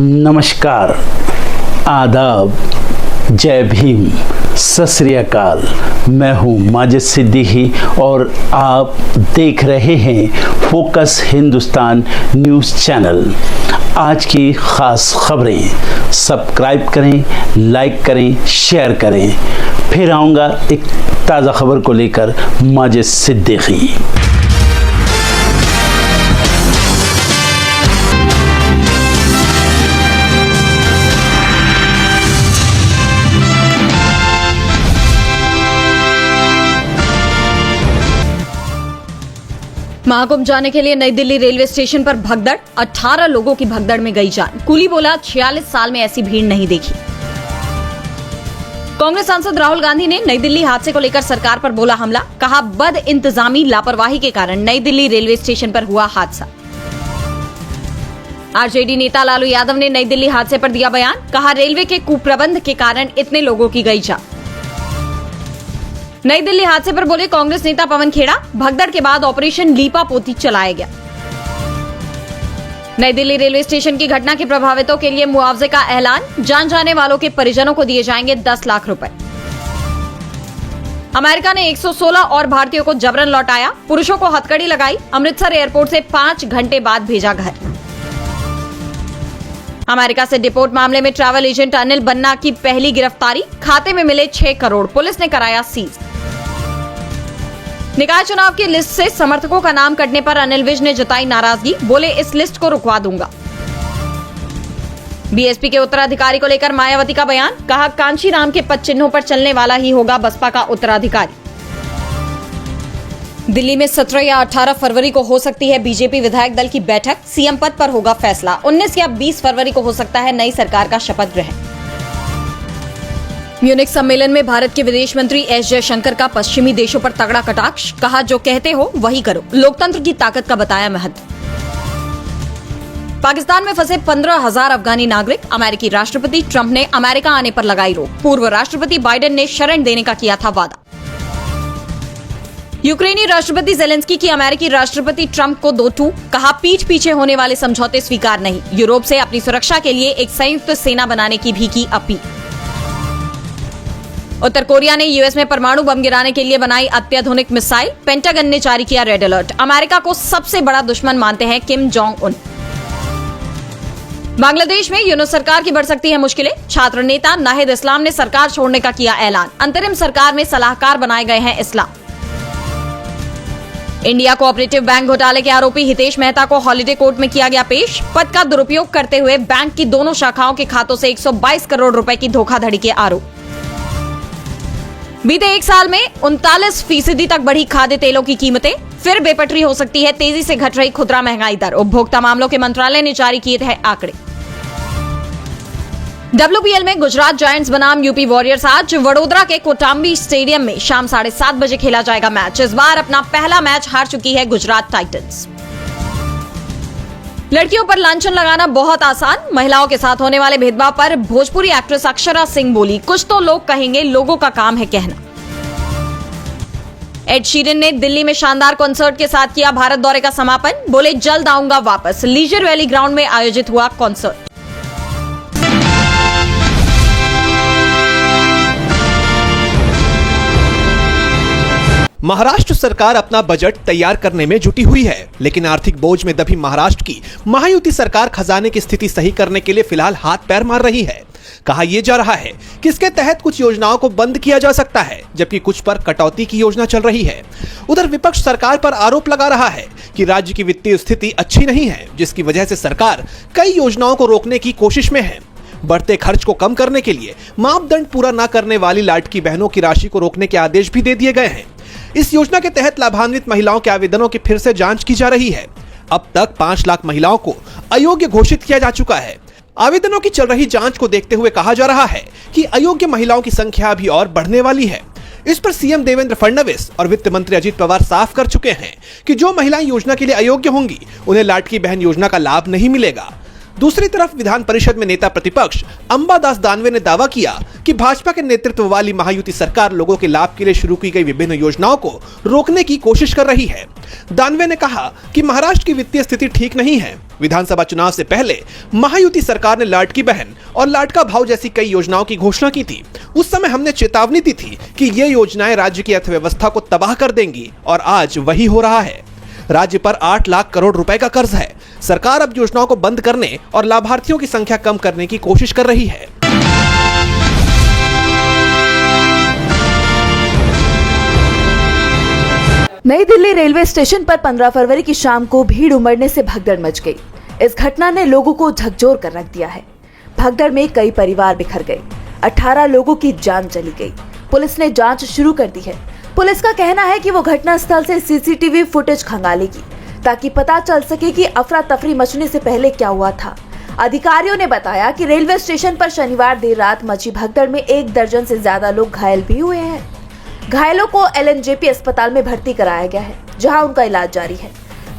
नमस्कार, आदाब, जय भीम, सत श्री अकाल। मैं हूँ माजिद सिद्दीकी और आप देख रहे हैं फोकस हिंदुस्तान न्यूज़ चैनल। आज की ख़ास खबरें सब्सक्राइब करें, लाइक करें, शेयर करें। फिर आऊँगा एक ताज़ा खबर को लेकर माजिद सिद्दीकी। महाकुंभ जाने के लिए नई दिल्ली रेलवे स्टेशन पर भगदड़, 18 लोगों की भगदड़ में गई जान। कुली बोला 46 साल में ऐसी भीड़ नहीं देखी। कांग्रेस सांसद राहुल गांधी ने नई दिल्ली हादसे को लेकर सरकार पर बोला हमला, कहा बद इंतजामी लापरवाही के कारण नई दिल्ली रेलवे स्टेशन पर हुआ हादसा। आरजेडी नेता लालू यादव ने नई दिल्ली हादसे पर दिया बयान, कहा रेलवे के कुप्रबंध के कारण इतने लोगों की गई जान। नई दिल्ली हादसे पर बोले कांग्रेस नेता पवन खेड़ा, भगदड़ के बाद ऑपरेशन लीपा पोती चलाया गया। नई दिल्ली रेलवे स्टेशन की घटना के प्रभावितों के लिए मुआवजे का ऐलान, जान जाने वालों के परिजनों को दिए जाएंगे 10 लाख रुपए। अमेरिका ने 116 और भारतीयों को जबरन लौटाया, पुरुषों को हथकड़ी लगाई, अमृतसर एयरपोर्ट से 5 घंटे बाद भेजा घर। अमेरिका से डिपोर्ट मामले में ट्रैवल एजेंट अनिल बन्ना की पहली गिरफ्तारी, खाते में मिले 6 करोड़, पुलिस ने कराया सीज। निकाय चुनाव की लिस्ट से समर्थकों का नाम कटने पर अनिल विज ने जताई नाराजगी, बोले इस लिस्ट को रुकवा दूंगा। बीएसपी के उत्तराधिकारी को लेकर मायावती का बयान, कहा कांशीराम के पद चिन्हों पर चलने वाला ही होगा बसपा का उत्तराधिकारी। दिल्ली में 17 या 18 फरवरी को हो सकती है बीजेपी विधायक दल की बैठक, सीएम पद पर होगा फैसला। 19 या 20 फरवरी को हो सकता है नई सरकार का शपथ ग्रहण। म्यूनिख सम्मेलन में भारत के विदेश मंत्री एस जयशंकर का पश्चिमी देशों पर तगड़ा कटाक्ष, कहा जो कहते हो वही करो, लोकतंत्र की ताकत का बताया महत्व। पाकिस्तान में फंसे 15,000 अफगानी नागरिक, अमेरिकी राष्ट्रपति ट्रंप ने अमेरिका आने पर लगाई रोक, पूर्व राष्ट्रपति बाइडेन ने शरण देने का किया था वादा। यूक्रेनी राष्ट्रपति जेलेंस्की की अमेरिकी राष्ट्रपति ट्रंप को 2-2, कहा पीठ पीछे होने वाले समझौते स्वीकार नहीं, यूरोप से अपनी सुरक्षा के लिए एक संयुक्त सेना बनाने की भी की अपील। उत्तर कोरिया ने यूएस में परमाणु बम गिराने के लिए बनाई अत्याधुनिक मिसाइल, पेंटागन ने जारी किया रेड अलर्ट, अमेरिका को सबसे बड़ा दुश्मन मानते हैं किम जोंग उन। बांग्लादेश में यूनूस सरकार की बढ़ सकती है मुश्किलें, छात्र नेता नाहिद इस्लाम ने सरकार छोड़ने का किया ऐलान, अंतरिम सरकार में सलाहकार बनाए गए हैं इस्लाम। इंडिया कोऑपरेटिव बैंक घोटाले के आरोपी हितेश मेहता को हॉलिडे कोर्ट में किया गया पेश, पद का दुरुपयोग करते हुए बैंक की दोनों शाखाओं के खातों से 122 करोड़ रुपए की धोखाधड़ी के आरोप। बीते एक साल में 39% तक बढ़ी खाद्य तेलों की कीमतें, फिर बेपटरी हो सकती है तेजी से घट रही खुदरा महंगाई दर, उपभोक्ता मामलों के मंत्रालय ने जारी किए थे आंकड़े। WPL में गुजरात जायंट्स बनाम यूपी वॉरियर्स, आज वडोदरा के कोटाम्बी स्टेडियम में शाम 7:30 बजे खेला जाएगा मैच। इस बार अपना पहला मैच हार चुकी है गुजरात टाइटंस। लड़कियों पर लांछन लगाना बहुत आसान, महिलाओं के साथ होने वाले भेदभाव पर भोजपुरी एक्ट्रेस अक्षरा सिंह बोली, कुछ तो लोग कहेंगे, लोगों का काम है कहना। एड शीरन ने दिल्ली में शानदार कॉन्सर्ट के साथ किया भारत दौरे का समापन, बोले जल्द आऊंगा वापस। लीजर वैली ग्राउंड में आयोजित हुआ कॉन्सर्ट। महाराष्ट्र सरकार अपना बजट तैयार करने में जुटी हुई है, लेकिन आर्थिक बोझ में दबी महाराष्ट्र की महायुति सरकार खजाने की स्थिति सही करने के लिए फिलहाल हाथ पैर मार रही है। कहा यह जा रहा है कि इसके तहत कुछ योजनाओं को बंद किया जा सकता है, जबकि कुछ पर कटौती की योजना चल रही है। उधर विपक्ष सरकार पर आरोप लगा रहा है कि राज्य की वित्तीय स्थिति अच्छी नहीं है, जिसकी वजह से सरकार कई योजनाओं को रोकने की कोशिश में है। बढ़ते खर्च को कम करने के लिए मापदंड पूरा न करने वाली लाडकी बहनों की राशि को रोकने के आदेश भी दे दिए गए हैं। इस योजना के तहत लाभान्वित महिलाओं के आवेदनों की फिर से जांच की जा रही है। अब तक 5 लाख महिलाओं को अयोग्य घोषित किया जा चुका है। आवेदनों की चल रही जांच को देखते हुए कहा जा रहा है कि अयोग्य महिलाओं की संख्या अभी और बढ़ने वाली है। इस पर सीएम देवेंद्र फडणवीस और वित्त मंत्री अजित पवार साफ कर चुके हैं कि जो महिलाएं योजना के लिए अयोग्य होंगी उन्हें लाडकी बहन योजना का लाभ नहीं मिलेगा। दूसरी तरफ विधान परिषद में नेता प्रतिपक्ष अंबादास दानवे ने दावा किया कि भाजपा के नेतृत्व वाली महायुति सरकार लोगों के लाभ के लिए शुरू की गई विभिन्न योजनाओं को रोकने की कोशिश कर रही है। दानवे ने कहा कि महाराष्ट्र की वित्तीय स्थिति ठीक नहीं है। विधानसभा चुनाव से पहले महायुति सरकार ने लाडकी बहन और लाडका भाव जैसी कई योजनाओं की घोषणा की थी। उस समय हमने चेतावनी दी थी कि ये योजनाएं राज्य की अर्थव्यवस्था को तबाह कर देंगी और आज वही हो रहा है। राज्य पर 8 लाख करोड़ रुपए का कर्ज है। सरकार अब योजनाओं को बंद करने और लाभार्थियों की संख्या कम करने की कोशिश कर रही है। नई दिल्ली रेलवे स्टेशन पर 15 फरवरी की शाम को भीड़ उमड़ने से भगदड़ मच गई। इस घटना ने लोगों को झकझोर कर रख दिया है। भगदड़ में कई परिवार बिखर गए। 18 लोगों की जान चली गई। पुलिस ने जांच शुरू कर दी है। पुलिस का कहना है कि वो घटना स्थल से सीसीटीवी फुटेज खंगालेगी ताकि पता चल सके कि अफरा तफरी मचने से पहले क्या हुआ था। अधिकारियों ने बताया कि रेलवे स्टेशन पर शनिवार देर रात मची भगदड़ में 1 दर्जन से ज्यादा लोग घायल भी हुए हैं। घायलों को LNJP अस्पताल में भर्ती कराया गया है, जहां उनका इलाज जारी है।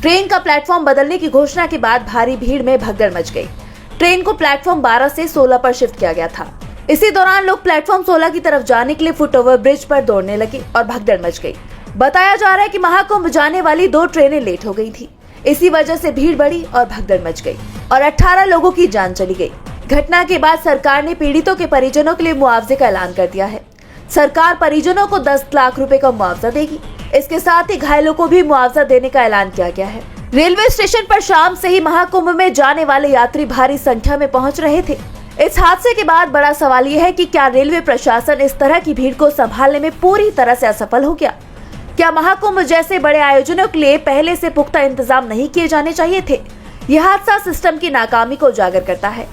ट्रेन का प्लेटफॉर्म बदलने की घोषणा के बाद भारी भीड़ में भगदड़ मच गई। ट्रेन को प्लेटफॉर्म 12 से 16 पर शिफ्ट किया गया था। इसी दौरान लोग प्लेटफॉर्म 16 की तरफ जाने के लिए फुटओवर ब्रिज पर दौड़ने लगे और भगदड़ मच गई। बताया जा रहा है कि महाकुंभ जाने वाली 2 ट्रेनें लेट हो गई थी। इसी वजह से भीड़ बढ़ी और भगदड़ मच गई और 18 लोगों की जान चली गई। घटना के बाद सरकार ने पीड़ितों के परिजनों के लिए मुआवजे का ऐलान कर दिया है। सरकार परिजनों को 10 लाख रुपए का मुआवजा देगी। इसके साथ ही घायलों को भी मुआवजा देने का ऐलान किया गया है। रेलवे स्टेशन पर शाम से ही महाकुंभ में जाने वाले यात्री भारी संख्या में पहुंच रहे थे। इस हादसे के बाद बड़ा सवाल यह है कि क्या रेलवे प्रशासन इस तरह की भीड़ को संभालने में पूरी तरह से असफल हो गया? क्या महाकुंभ जैसे बड़े आयोजनों के लिए पहले से पुख्ता इंतजाम नहीं किए जाने चाहिए थे? यह हादसा सिस्टम की नाकामी को उजागर करता है।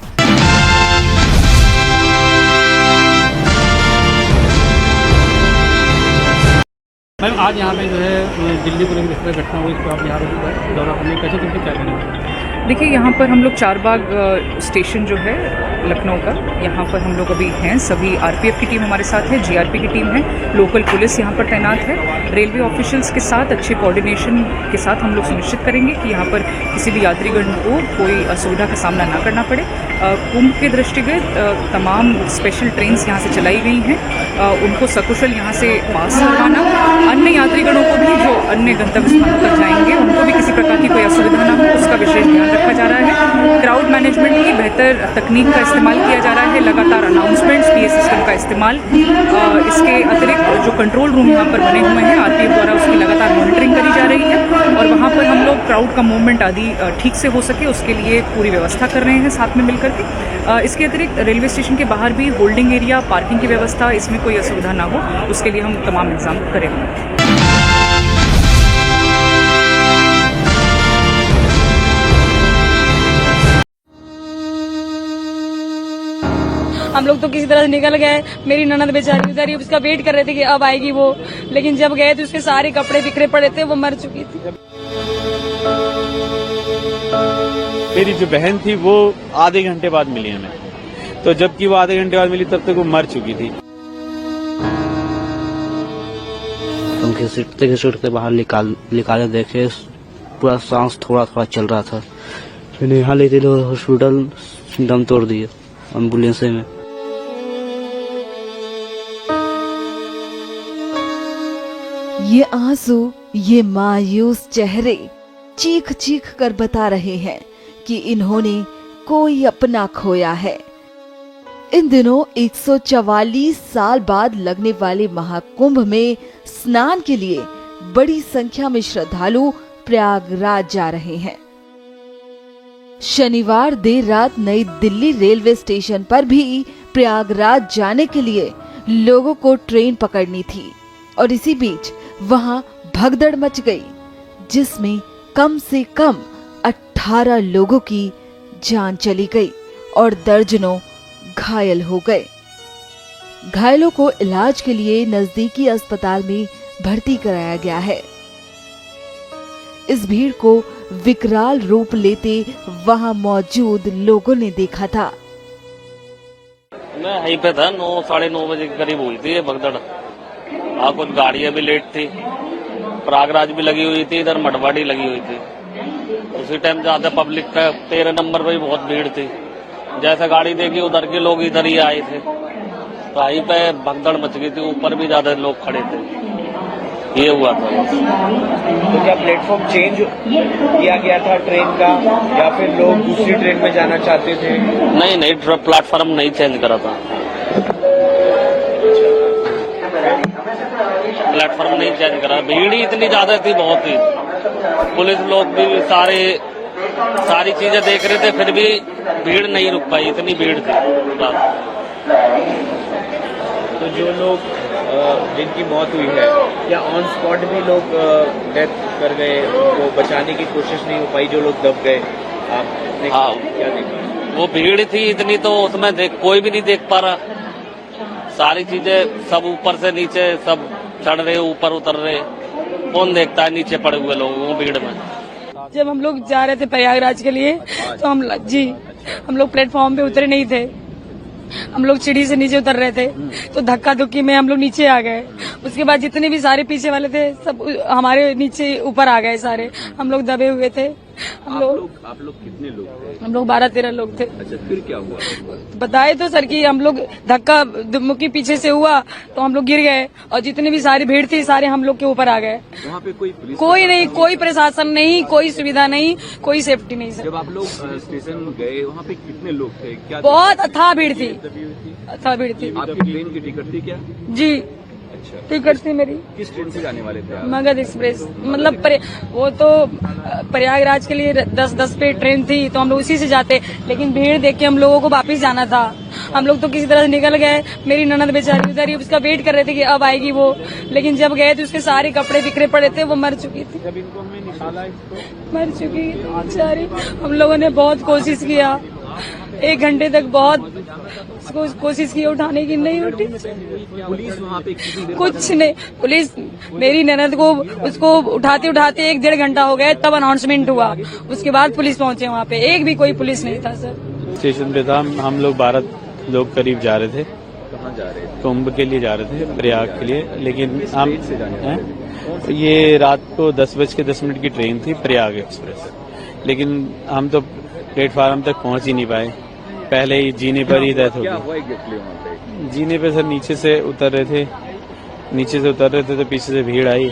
मैम आज यहाँ पे जो है दिल्ली को लेकर इस तरह घटना हुई, इसको आप यहाँ पे दौरा करने कैसे तुमसे क्या करेंगे? देखिए यहाँ पर हम लोग चारबाग स्टेशन जो है लखनऊ का, यहाँ पर हम लोग अभी हैं। सभी RPF की टीम हमारे साथ है, GRP की टीम है, लोकल पुलिस यहाँ पर तैनात है। रेलवे ऑफिशियल्स के साथ अच्छे कोऑर्डिनेशन के साथ हम लोग सुनिश्चित करेंगे कि यहाँ पर किसी भी यात्रीगण को कोई असुविधा का सामना ना करना पड़े। कुंभ के दृष्टिगत तमाम स्पेशल ट्रेन्स यहाँ से चलाई गई हैं। उनको सकुशल यहाँ से पास करवाना, अन्य यात्रीगणों को भी जो अन्य गंतव्य स्थानों तक जाएंगे उनको भी किसी प्रकार की कोई असुविधा ना हो, उसका विशेष ध्यान रखा जा रहा है। क्राउड मैनेजमेंट की बेहतर तकनीक का इस्तेमाल किया जा रहा है। लगातार अनाउंसमेंट्स, PA सिस्टम का इस्तेमाल। इसके अतिरिक्त जो कंट्रोल रूम यहाँ पर बने हुए हैं RPF द्वारा, उसकी लगातार मॉनिटरिंग करी जा रही है और वहाँ पर हम लोग क्राउड का मूवमेंट आदि ठीक से हो सके उसके लिए पूरी व्यवस्था कर रहे हैं साथ में मिलकर के। इसके अतिरिक्त रेलवे स्टेशन के बाहर भी होल्डिंग एरिया, पार्किंग की व्यवस्था, इसमें कोई असुविधा ना हो उसके लिए हम तमाम इंतजाम करेंगे। हम लोग तो किसी तरह से निकल गए। मेरी ननद बेचारी उसका वेट कर रहे थे कि अब आएगी वो, लेकिन जब गए तो उसके सारे कपड़े बिखरे पड़े थे, वो मर चुकी थी। मेरी जो बहन थी वो आधे घंटे बाद मिली हमें, तो जबकि वो आधे घंटे बाद मिली तब तक वो मर चुकी थी। हम घसीटते बाहर निकाले, देखे पूरा सांस थोड़ा थोड़ा चल रहा था। फिर यहाँ ले गए हॉस्पिटल, दम तोड़ दिए एम्बुलेंस में। ये आंसू, ये मायूस चेहरे चीख चीख कर बता रहे हैं कि इन्होंने कोई अपना खोया है। इन दिनों 144 साल बाद लगने वाले महाकुंभ में स्नान के लिए बड़ी संख्या में श्रद्धालु प्रयागराज जा रहे हैं। शनिवार देर रात नई दिल्ली रेलवे स्टेशन पर भी प्रयागराज जाने के लिए लोगों को ट्रेन पकड़नी थी और इसी बीच वहां भगदड़ मच गई, जिसमें कम से कम 18 लोगों की जान चली गई और दर्जनों घायल हो गए। घायलों को इलाज के लिए नजदीकी अस्पताल में भर्ती कराया गया है। इस भीड़ को विकराल रूप लेते वहां मौजूद लोगों ने देखा था। मैं यहीं पे था, 9 साढ़े 9 बजे के करीब हुई थी ये भगदड़। कुछ गाड़ियां भी लेट थी, प्रयागराज भी लगी हुई थी, इधर मटवाड़ी लगी हुई थी। उसी टाइम ज्यादा पब्लिक का 13 नंबर पे भी बहुत भीड़ थी। जैसे गाड़ी देखी उधर के लोग इधर ही आए थे, कहीं पे भगदड़ मच गई थी, ऊपर भी ज्यादा लोग खड़े थे, ये हुआ था बस। तो क्या प्लेटफॉर्म चेंज किया गया था ट्रेन का, या फिर लोग दूसरी ट्रेन में जाना चाहते थे? नहीं, प्लेटफॉर्म नहीं चेंज करा था, प्लेटफॉर्म नहीं चेंज करा। भीड़ ही इतनी ज्यादा थी, बहुत ही, पुलिस लोग भी सारी चीजें देख रहे थे, फिर भी भीड़ नहीं रुक पाई, इतनी भीड़ थी। तो जो लोग जिनकी मौत हुई है, क्या ऑन स्पॉट भी लोग डेथ कर गए, उनको बचाने की कोशिश नहीं हो पाई, जो लोग दब गए? आपने क्या देखा? वो भीड़ थी इतनी, तो उसमें कोई भी नहीं देख पा रहा, सारी चीजें सब ऊपर से नीचे सब चढ़ रहे, ऊपर उतर रहे, कौन देखता है नीचे पड़े हुए लोगों को भीड़ में। जब हम लोग जा रहे थे प्रयागराज के लिए तो हम लोग प्लेटफॉर्म पे उतरे नहीं थे, हम लोग सीढ़ी से नीचे उतर रहे थे, तो धक्का धुक्की में हम लोग नीचे आ गए। उसके बाद जितने भी सारे पीछे वाले थे सब हमारे नीचे ऊपर आ गए, सारे हम लोग दबे हुए थे। आप लोग कितने लोग थे? हम लोग 12-13 लोग थे। अच्छा, फिर क्या हुआ? बताए तो सर कि हम लोग धक्का मुक्की पीछे से हुआ तो हम लोग गिर गए, और जितनी भी सारी भीड़ थी सारे हम लोग के ऊपर आ गए। वहाँ पे कोई नहीं, कोई प्रशासन नहीं, कोई सुविधा नहीं, कोई सेफ्टी नहीं सर। जब आप लोग स्टेशन गए, वहाँ पे कितने लोग थे? क्या बहुत अथाह भीड़ थी, अथाह भीड़ थी। आपकी ट्रेन की टिकट थी क्या? जी, अच्छा, टिकट थी मेरी। किस ट्रेन से जाने वाले थे आप? मगध एक्सप्रेस, मतलब वो तो प्रयागराज के लिए 10 पे ट्रेन थी, तो हम लोग उसी से जाते, लेकिन भीड़ देख के हम लोगों को वापस जाना था। हम लोग तो किसी तरह से निकल गए, मेरी ननद बेचारी उधर ही उसका वेट कर रहे थे कि अब आएगी वो, लेकिन जब गए तो उसके सारे कपड़े बिखरे पड़े थे, वो मर चुकी थी। जब इनको हमने निकाला मर चुकी थी बेचारी। हम लोगों ने बहुत कोशिश किया, 1 घंटे तक बहुत कोशिश की उठाने की, नहीं उठी। पुलिस वहाँ पे कुछ नहीं, पुलिस मेरी ननद को उसको उठाते उठाते 1-1.5 घंटा हो गया, तब अनाउंसमेंट हुआ, उसके बाद पुलिस पहुंचे वहाँ पे। एक भी कोई पुलिस नहीं था सर। स्टेशन पे था, हम लोग 12 लोग करीब जा रहे थे। कहाँ जा रहे थे? कुंभ के लिए जा रहे थे, प्रयाग के लिए, लेकिन हम से जाने ये रात को 10:10 की ट्रेन थी, प्रयाग एक्सप्रेस, लेकिन हम तो प्लेटफार्म तक पहुंच ही नहीं पाए, पहले ही जीने पर ही डेथ हो क्या गई। हुआ एग्जैक्टली वहाँ पे? जीने पे सर नीचे से उतर रहे थे, तो पीछे से भीड़ आई,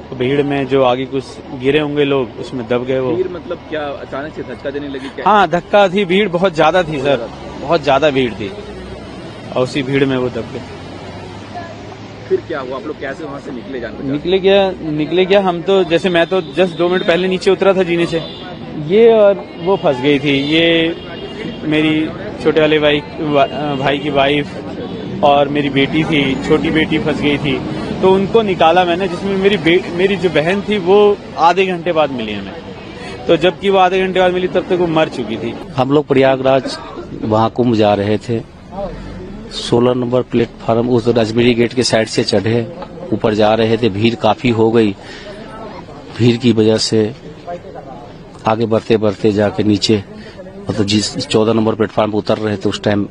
तो भीड़ में जो आगे कुछ गिरे होंगे लोग, उसमें दब गए वो। भीड़ मतलब क्या अचानक से धक्का देने लगी क्या? हाँ, धक्का थी, भीड़ बहुत ज्यादा थी सर, बहुत ज्यादा भीड़ थी, और उसी भीड़ में वो दब गए। फिर क्या हुआ? आप लोग कैसे वहाँ से निकले? निकले क्या, हम तो जैसे मैं तो जस्ट 2 मिनट पहले नीचे उतरा था जीने से, ये और वो फंस गई थी, ये मेरी छोटे वाले भाई की वाइफ और मेरी बेटी थी, छोटी बेटी फंस गई थी, तो उनको निकाला मैंने, जिसमें मेरी जो बहन थी वो आधे घंटे बाद मिली हमें, तो जबकि वो आधे घंटे बाद मिली तब तक वो मर चुकी थी। हम लोग प्रयागराज वहाँ कुंभ जा रहे थे, 16 नंबर प्लेटफार्म उस राजमेरी गेट के साइड से चढ़े, ऊपर जा रहे थे, भीड़ काफी हो गई, भीड़ की वजह से आगे बढ़ते बढ़ते जाके नीचे, मतलब जिस 14 नंबर प्लेटफार्म पर उतर रहे थे उस टाइम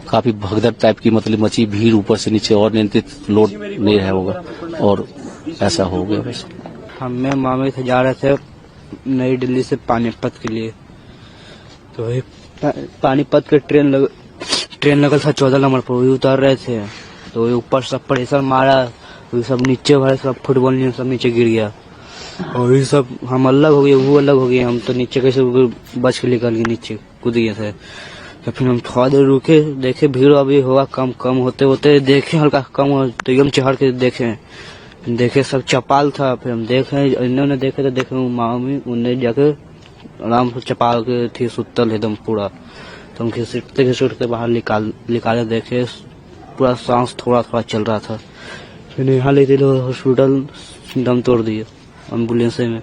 काफी भगदड़ टाइप की मतलब मची, भीड़ ऊपर से नीचे, और नियंत्रित लोड नहीं रहा होगा, और ऐसा हो गया बस। हम मामे से जा रहे थे नई दिल्ली से पानीपत के लिए, तो वही पानीपत के ट्रेन लगल था 14 नंबर पर, वही उतर रहे थे, तो वही ऊपर सब प्रेशर मारा, वही सब नीचे वाले सब फुटबॉल सब नीचे गिर गया, और ये सब हम अलग हो गए, वो अलग हो गए, हम तो नीचे कैसे बच के निकल गए, नीचे कूद गए थे। तो फिर हम थोड़ा देर रुके, देखे भीड़ अभी हुआ कम होते होते, देखे हल्का कम हो, तो एकदम चढ़ के देखे सब चपाल था, फिर हम देखे इन्होंने देखे तो देखे मामी उन्हें जाके आराम से चपाल के थी सुतल एकदम पूरा, तो हम घिसटते बाहर निकाले, देखे पूरा सांस थोड़ा चल रहा था, फिर यहाँ ले गए हॉस्पिटल, दम तोड़ दिए एम्बुलेंस में।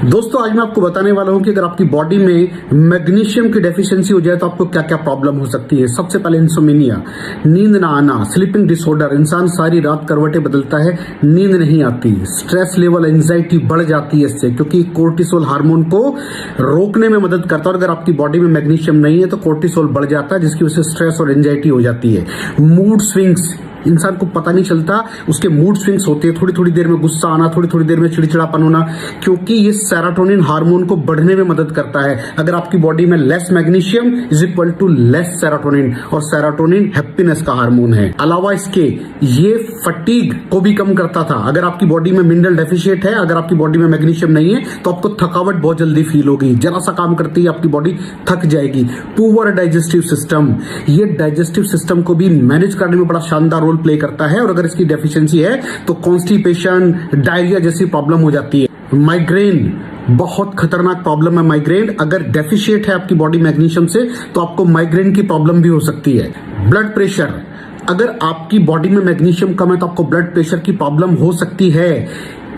दोस्तों आज मैं आपको बताने वाला हूं कि अगर आपकी बॉडी में मैग्नीशियम की डेफिशिएंसी हो जाए तो आपको क्या क्या प्रॉब्लम हो सकती है। सबसे पहले इंसोमेनिया, नींद ना आना, स्लीपिंग डिसऑर्डर, इंसान सारी रात करवटें बदलता है, नींद नहीं आती, स्ट्रेस लेवल, एंजाइटी बढ़ जाती है इससे, क्योंकि कोर्टिसोल हार्मोन को रोकने में मदद करता है। और अगर आपकी बॉडी में मैग्नीशियम नहीं है तो कोर्टिसोल बढ़ जाता है, जिसकी वजह से स्ट्रेस और एंजाइटी हो जाती है। मूड स्विंग्स, इंसान को पता नहीं चलता उसके मूड स्विंग्स होते हैं, थोड़ी थोड़ी देर में गुस्सा आना, थोड़ी थोड़ी देर में चिड़चिड़ापन होना, क्योंकि ये सेरोटोनिन हार्मोन को बढ़ने में मदद करता है। अगर आपकी बॉडी में less magnesium is equal to less serotonin, और सेरोटोनिन हैप्पीनेस का हार्मोन है। अलावा इसके ये फटीग को भी कम करता था। अगर आपकी बॉडी में मिनरल डेफिशिएट है, अगर आपकी बॉडी में मैग्नीशियम नहीं है तो आपको थकावट बहुत जल्दी फील होगी, जरा सा काम करती है आपकी बॉडी थक जाएगी। पुअर डाइजेस्टिव सिस्टम, ये डाइजेस्टिव सिस्टम को भी मैनेज करने में बड़ा शानदार रोल प्ले करता है, और अगर इसकी डेफिशिएंसी है तो कॉन्स्टिपेशन, डायरिया जैसी प्रॉब्लम हो जाती है। माइग्रेन, बहुत खतरनाक प्रॉब्लम है माइग्रेन। अगर डेफिशिएट है आपकी बॉडी मैग्नीशियम से तो आपको माइग्रेन की प्रॉब्लम भी हो सकती है। ब्लड प्रेशर, अगर आपकी बॉडी में मैग्नीशियम कम है तो आपको ब्लड प्रेशर की प्रॉब्लम हो सकती है।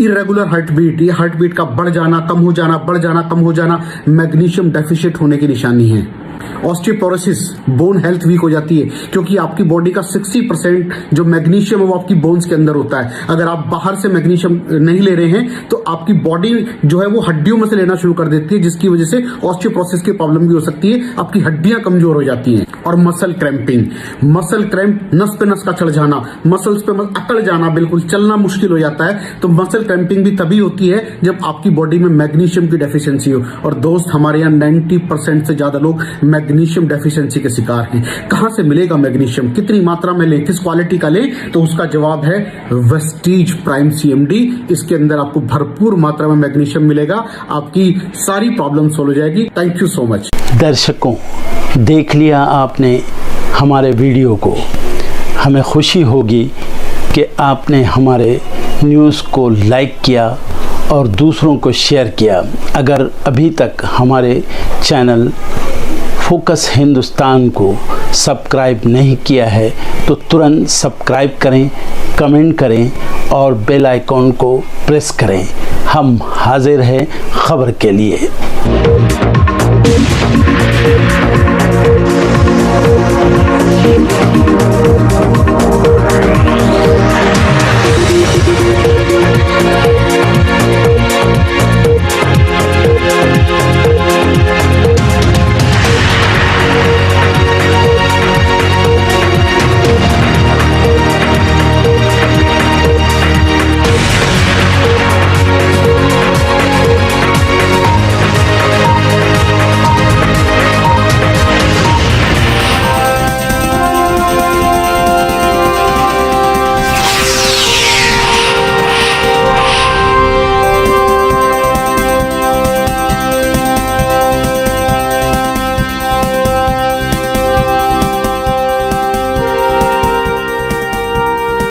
इरेगुलर हार्ट बीट, ये हार्ट बीट का बढ़ जाना, कम हो जाना, बढ़ जाना, कम हो जाना, मैग्नीशियम डेफिशिएट होने की निशानी है। ऑस्टियोपोरोसिस, बोन हेल्थ वीक हो जाती है, क्योंकि आपकी बॉडी का 60% जो मैग्नीशियम है वो आपकी बोन्स के अंदर होता है। अगर आप बाहर से मैग्नीशियम नहीं ले रहे हैं तो आपकी बॉडी जो है वो हड्डियों में से लेना शुरू कर देती है, जिसकी वजह से ऑस्टियोपोरोसिस की प्रॉब्लम भी हो सकती है, आपकी हड्डियां कमजोर हो जाती हैं। और मसल क्रैम्पिंग, मसल क्रैम्प, नस पे नस का चढ़ जाना, मसल्स पे अकड़ जाना, बिल्कुल चलना मुश्किल हो जाता है। तो मसल क्रैम्पिंग भी तभी होती है जब आपकी बॉडी में मैग्नीशियम की डेफिशिएंसी हो। और दोस्त, हमारे यहाँ 90% से ज्यादा लोग मैग्नीशियम डेफिशिएंसी के शिकार हैं। कहां से मिलेगा मैग्नीशियम, कितनी मात्रा में लें, किस क्वालिटी का लें? तो उसका जवाब है वेस्टीज प्राइम CMD। इसके अंदर आपको भरपूर मात्रा में मैग्नीशियम मिलेगा, आपकी सारी प्रॉब्लम सॉल्व हो जाएगी। Thank you so much. दर्शकों, देख लिया आपने हमारे वीडियो को। हमें खुशी होगी कि आपने हमारे न्यूज़ को लाइक किया और दूसरों को शेयर किया। अगर अभी तक हमारे चैनल फोकस हिंदुस्तान को सब्सक्राइब नहीं किया है तो तुरंत सब्सक्राइब करें, कमेंट करें और बेल आइकॉन को प्रेस करें। हम हाजिर हैं खबर के लिए।